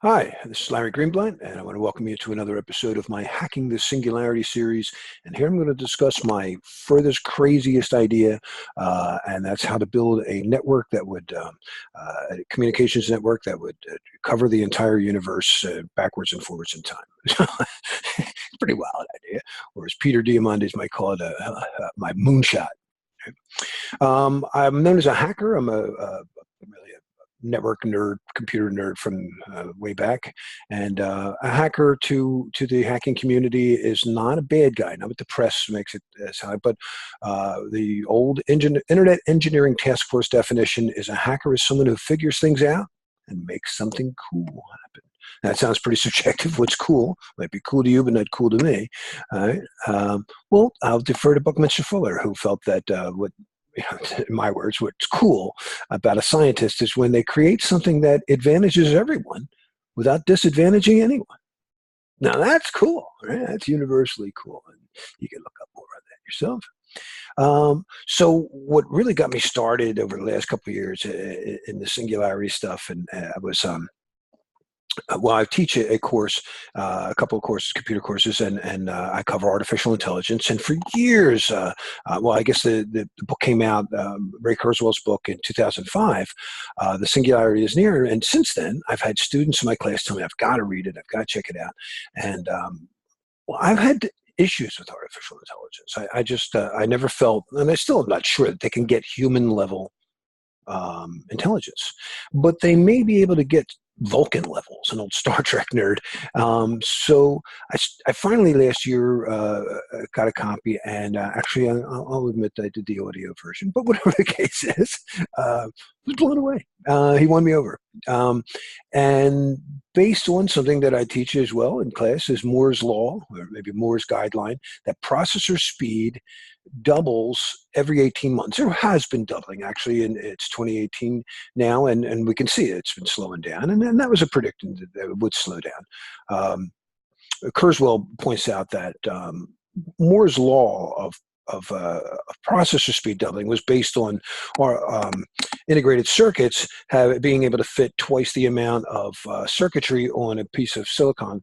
Hi, this is Larry Greenblatt, and I want to welcome you to another episode of my Hacking the Singularity series. And here I'm going to discuss my furthest, craziest idea, and that's how to build a network that would, a communications network that would cover the entire universe backwards and forwards in time. It's a pretty wild idea, or as Peter Diamandis might call it, my moonshot. I'm known as a hacker. I'm really a network nerd, computer nerd from way back, and a hacker to the hacking community is not a bad guy. Not what the press makes it sound, but the old Internet Engineering Task Force definition is a hacker is someone who figures things out and makes something cool happen. That sounds pretty subjective. What's cool might be cool to you, but not cool to me. All right. Well, I'll defer to Buckminster Fuller, who felt that what in my words, what's cool about a scientist is when they create something that advantages everyone without disadvantaging anyone. Now that's cool, right? That's universally cool, and you can look up more on that yourself. So what really got me started over the last couple of years in the singularity stuff, and I was well, I teach a course, a couple of courses, computer courses, and I cover artificial intelligence. And for years, well, I guess the book came out, Ray Kurzweil's book in 2005, The Singularity is Near. And since then, I've had students in my class tell me, I've got to read it, I've got to check it out. And well, I've had issues with artificial intelligence. I just, I never felt, and I still am not sure that they can get human level intelligence, but they may be able to get Vulcan levels, an old Star Trek nerd. So I finally last year got a copy, and actually I'll admit that I did the audio version, but whatever the case is, I was blown away. He won me over. And based on something that I teach as well in class is Moore's Law, or maybe Moore's Guideline, that processor speed doubles every 18 months. It has been doubling actually, and it's 2018 now, and we can see it's been slowing down, and that was a prediction that it would slow down. Kurzweil points out that Moore's law of processor speed doubling was based on our integrated circuits being able to fit twice the amount of circuitry on a piece of silicon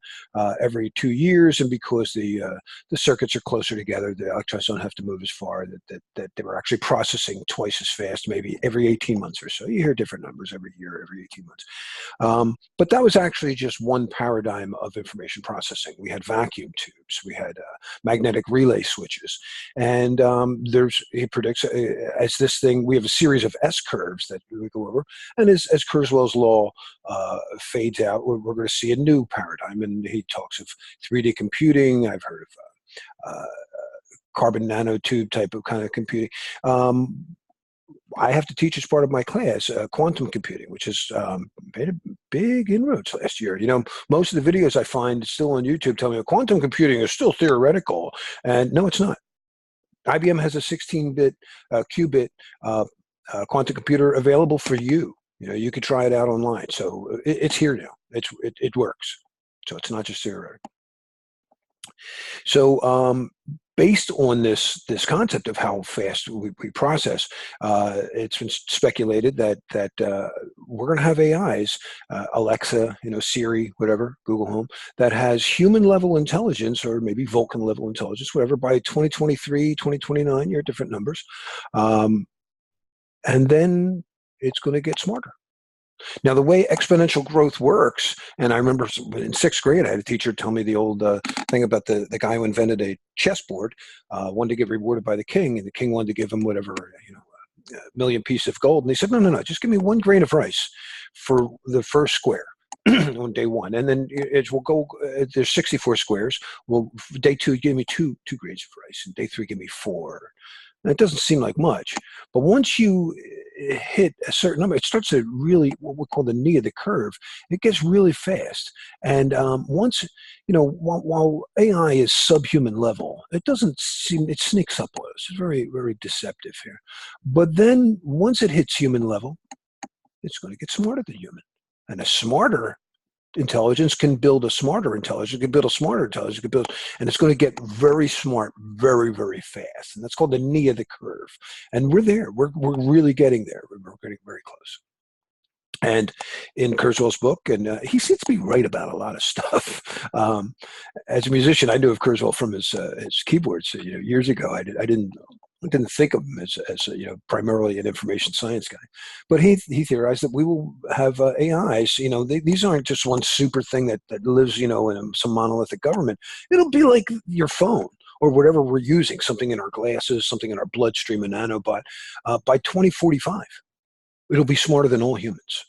every 2 years, and because the circuits are closer together, the electrons don't have to move as far. That they were actually processing twice as fast, maybe every 18 months or so. You hear different numbers every year, every 18 months. But that was actually just one paradigm of information processing. We had vacuum tubes, we had magnetic relay switches, and he predicts as this thing, we have a series of S curves that we go over, and as Kurzweil's law fades out, we're going to see a new paradigm, and he talks of 3D computing. I've heard of carbon nanotube type of kind of computing. I have to teach as part of my class quantum computing, which has made a big inroads last year. You know, most of the videos I find still on YouTube tell me quantum computing is still theoretical, and no, it's not. IBM has a 16-bit qubit quantum computer available for you. You know, you could try it out online. So it's here now. It works. So it's not just theoretical. So based on this concept of how fast we process, it's been speculated that we're going to have AIs, Alexa, you know, Siri, whatever, Google Home, that has human level intelligence, or maybe Vulcan level intelligence, whatever, by 2023, 2029, you're different numbers. And then it's going to get smarter. Now, the way exponential growth works, and I remember in sixth grade, I had a teacher tell me the old thing about the guy who invented a chessboard, wanted to get rewarded by the king, and the king wanted to give him whatever, you know, a million pieces of gold. And he said, no, just give me 1 grain of rice for the first square on day 1. And then we'll go, there's 64 squares. Well, day 2, give me two grains of rice, and day 3, give me 4. That doesn't seem like much, but once you hit a certain number, it starts to really, what we call the knee of the curve. It gets really fast. And once, you know, while AI is subhuman level, it doesn't seem, it sneaks up on us. It's very, very deceptive here. But then once it hits human level, it's going to get smarter than human. And a smarter intelligence can build a smarter intelligence, can build a smarter intelligence, can build, and it's going to get very smart, very, very fast. And that's called the knee of the curve. And we're there. We're really getting there. We're getting very close. And in Kurzweil's book, and he seems to be right about a lot of stuff. As a musician, I knew of Kurzweil from his keyboards. Years ago, I didn't think of him as primarily an information science guy, but he theorized that we will have AIs. These aren't just one super thing that lives in some monolithic government. It'll be like your phone or whatever we're using, something in our glasses, something in our bloodstream, a nanobot. By 2045, it'll be smarter than all humans.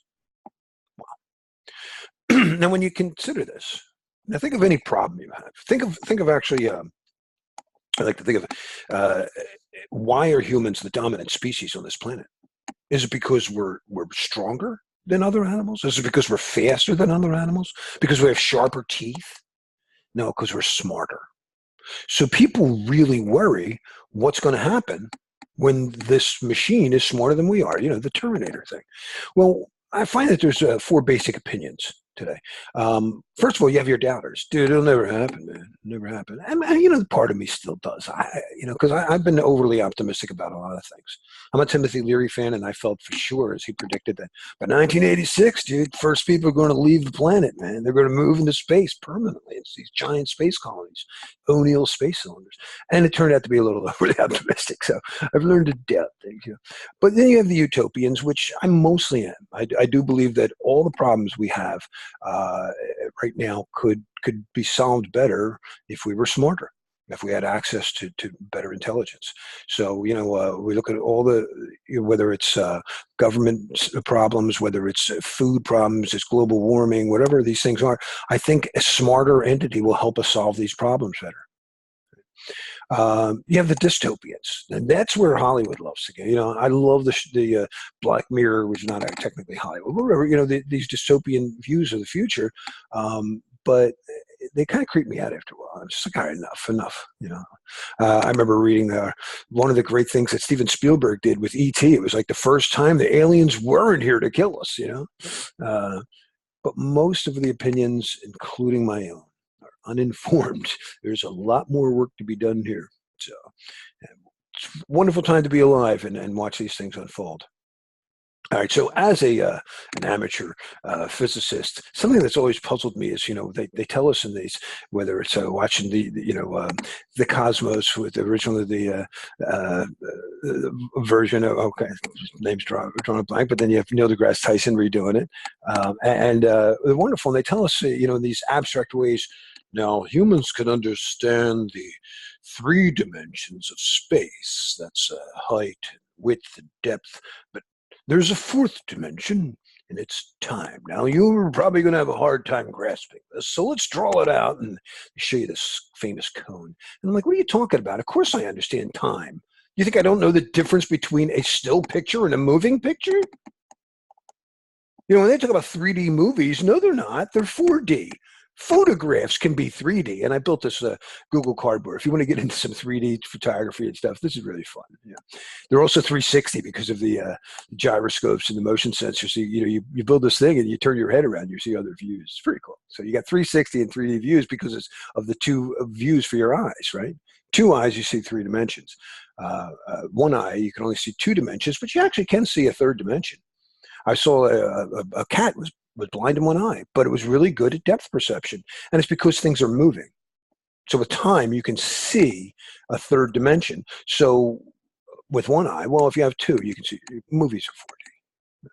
Now, when you consider this, now think of any problem you have. Think of actually. I like to think of why are humans the dominant species on this planet? Is it because we're stronger than other animals? Is it because we're faster than other animals? Because we have sharper teeth? No, because we're smarter. So people really worry what's going to happen when this machine is smarter than we are. The Terminator thing. Well, I find that there's 4 basic opinions today. First of all, you have your doubters. Dude, it'll never happen, man. Never happen. And part of me still does. Because I've been overly optimistic about a lot of things. I'm a Timothy Leary fan, and I felt for sure, as he predicted, that by 1986, dude, first people are going to leave the planet, man. They're going to move into space permanently. It's these giant space colonies, O'Neill space cylinders. And it turned out to be a little overly optimistic. So I've learned to doubt things. But then you have the utopians, which I mostly am. I do believe that all the problems we have right now could be solved better if we were smarter, if we had access to better intelligence. So we look at all the whether it's government problems, whether it's food problems, it's global warming, whatever these things are. I think a smarter entity will help us solve these problems better. You have the dystopians, and that's where Hollywood loves to go. I love the Black Mirror, which is not technically Hollywood, but whatever. These dystopian views of the future, but they kind of creep me out after a while. I'm just like, all right, enough. I remember reading one of the great things that Steven Spielberg did with E.T. It was like the first time the aliens weren't here to kill us. But most of the opinions, including my own, uninformed. There's a lot more work to be done here. So it's a wonderful time to be alive and watch these things unfold. All right, so as an amateur physicist, something that's always puzzled me is, they tell us in these, whether it's watching the Cosmos with originally the version of, name's drawn a blank, but then you have Neil deGrasse Tyson redoing it, and they're wonderful. And they tell us, in these abstract ways. Now, humans can understand the 3 dimensions of space. That's height, width, and depth. But there's a 4th dimension, and it's time. Now, you're probably going to have a hard time grasping this. So let's draw it out and show you this famous cone. And I'm like, what are you talking about? Of course I understand time. You think I don't know the difference between a still picture and a moving picture? When they talk about 3D movies, no, they're not. They're 4D. Photographs can be 3D, and I built this Google Cardboard. If you want to get into some 3D photography and stuff, this is really fun. They're also 360 because of the gyroscopes and the motion sensors. So you build this thing and you turn your head around, you see other views. It's pretty cool. So you got 360 and 3D views because of the 2 views for your eyes, right? 2 eyes, you see 3 dimensions. 1 eye, you can only see 2 dimensions, but you actually can see a 3rd dimension. I saw a cat was blind in 1 eye, but it was really good at depth perception. And it's because things are moving. So with time, you can see a 3rd dimension. So with 1 eye, well, if you have 2, you can see movies are 4D.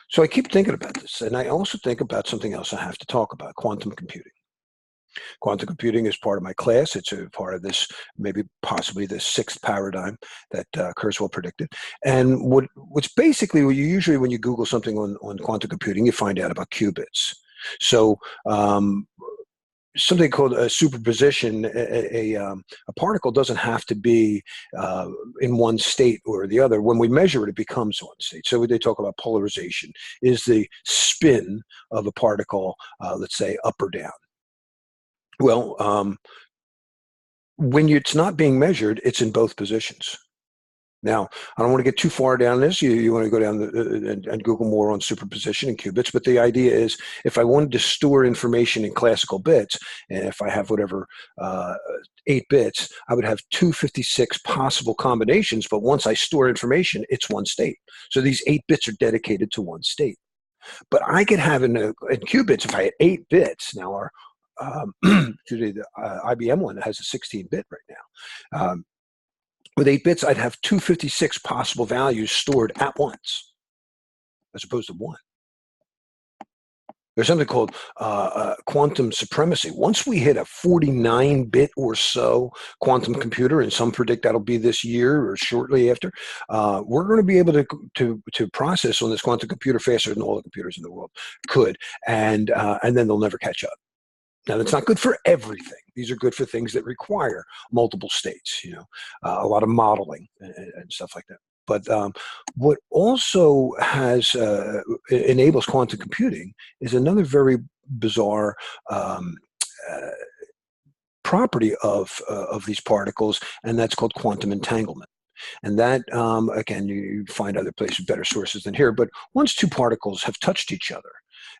So I keep thinking about this. And I also think about something else I have to talk about, quantum computing. Quantum computing is part of my class. It's a part of this, maybe possibly the 6th paradigm that Kurzweil predicted. And what's basically, usually when you Google something on quantum computing, you find out about qubits. So something called a superposition, a particle doesn't have to be in one state or the other. When we measure it, it becomes one state. So they talk about polarization. Is the spin of a particle, let's say, up or down? Well, when it's not being measured, it's in both positions. Now, I don't want to get too far down this. You want to go down and Google more on superposition and qubits. But the idea is, if I wanted to store information in classical bits, and if I have whatever 8 bits, I would have 256 possible combinations. But once I store information, it's one state. So these 8 bits are dedicated to one state. But I could have in qubits, if I had 8 bits, now our excuse me, the IBM one has a 16-bit right now. With 8 bits, I'd have 256 possible values stored at once, as opposed to one. There's something called quantum supremacy. Once we hit a 49-bit or so quantum computer, and some predict that'll be this year or shortly after, we're going to be able to process on this quantum computer faster than all the computers in the world could, and then they'll never catch up. Now, that's not good for everything. These are good for things that require multiple states, a lot of modeling and stuff like that. But what also enables quantum computing is another very bizarre property of these particles, and that's called quantum entanglement. And that, again, you find other places, better sources than here, but once two particles have touched each other,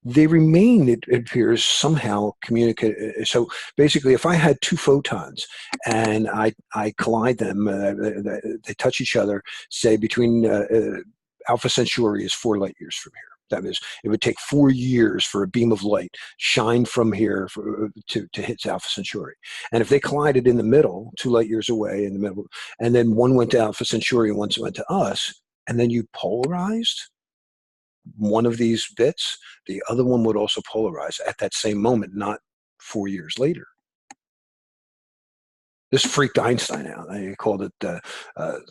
they remain, it appears, somehow communicate. So basically, if I had 2 photons and I collide them, they touch each other, say between Alpha Centauri is 4 light years from here. That is, it would take 4 years for a beam of light shine from here to hit Alpha Centauri. And if they collided in the middle, 2 light years away in the middle, and then one went to Alpha Centauri and one went to us, and then you polarized one of these bits, the other one would also polarize at that same moment, not 4 years later. This freaked Einstein out. He called it I don't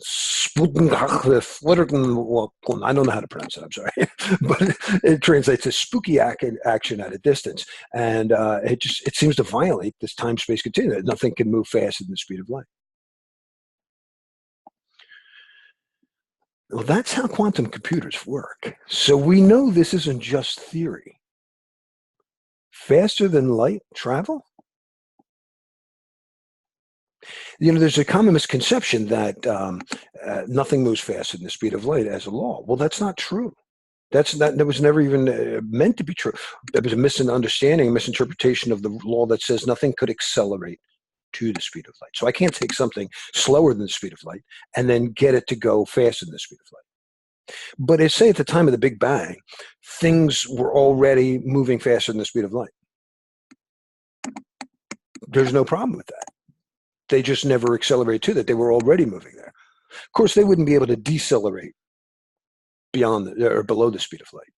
know how to pronounce it, I'm sorry. But it translates as spooky action at a distance. And it seems to violate this time-space continuum. Nothing can move faster than the speed of light. Well, that's how quantum computers work. So we know this isn't just theory. Faster than light travel? There's a common misconception that nothing moves faster than the speed of light as a law. Well, that's not true. That was never even meant to be true. There was a misunderstanding, a misinterpretation of the law that says nothing could accelerate to the speed of light. So I can't take something slower than the speed of light and then get it to go faster than the speed of light. But say at the time of the Big Bang, things were already moving faster than the speed of light. There's no problem with that. They just never accelerated to that. They were already moving there. Of course, they wouldn't be able to decelerate beyond or below the speed of light.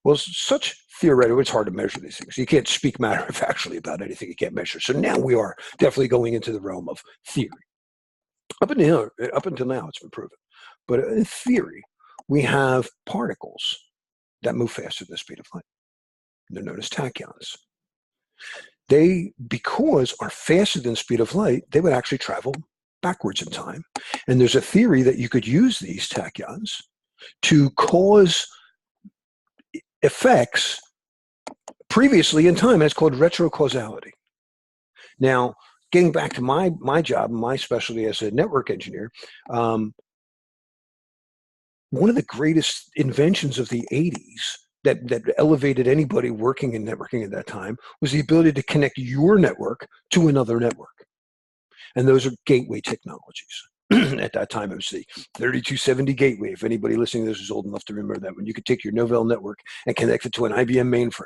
Well, such theoretical, it's hard to measure these things. You can't speak matter-of-factly about anything you can't measure. So now we are definitely going into the realm of theory. Up until now, it's been proven. But in theory, we have particles that move faster than the speed of light. They're known as tachyons. They, because are faster than the speed of light, they would actually travel backwards in time. And there's a theory that you could use these tachyons to cause effects previously in time, and it's called retrocausality. Now, getting back to my job, my specialty as a network engineer, one of the greatest inventions of the 80s that elevated anybody working in networking at that time was the ability to connect your network to another network. And those are gateway technologies. At that time, it was the 3270 gateway. If anybody listening to this is old enough to remember that, when you could take your Novell network and connect it to an IBM mainframe.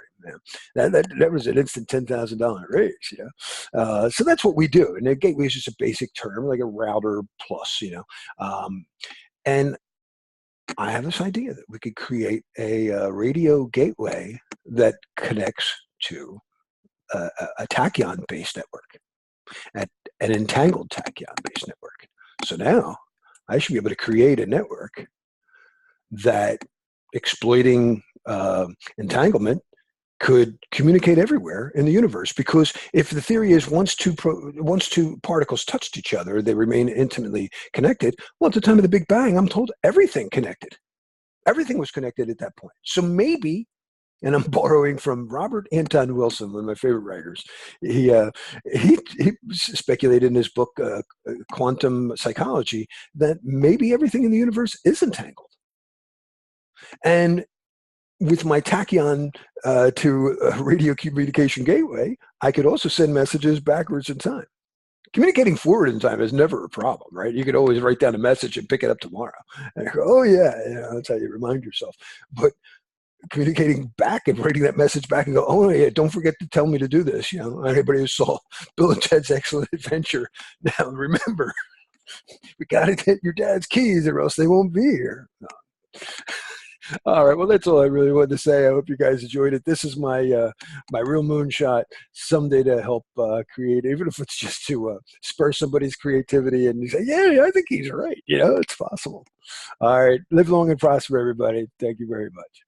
That was an instant $10,000 raise. So that's what we do. And a gateway is just a basic term, like a router plus. And I have this idea that we could create a radio gateway that connects to a tachyon-based network, an entangled tachyon-based network. So now I should be able to create a network that, exploiting entanglement, could communicate everywhere in the universe. Because if the theory is once two particles touched each other, they remain intimately connected. Well, at the time of the Big Bang, I'm told everything connected. Everything was connected at that point. So maybe, and I'm borrowing from Robert Anton Wilson, one of my favorite writers. He speculated in his book, Quantum Psychology, that maybe everything in the universe is entangled. And with my tachyon to a radio communication gateway, I could also send messages backwards in time. Communicating forward in time is never a problem, right? You could always write down a message and pick it up tomorrow. And I go, oh yeah, that's how you remind yourself. But communicating back and writing that message back and go, oh yeah, don't forget to tell me to do this. Anybody who saw Bill and Ted's Excellent Adventure, now remember, we got to get your dad's keys or else they won't be here. No. All right, well, that's all I really wanted to say. I hope you guys enjoyed it. This is my real moonshot someday to help create, even if it's just to spur somebody's creativity and you say, yeah, I think he's right. It's possible. All right, live long and prosper, everybody. Thank you very much.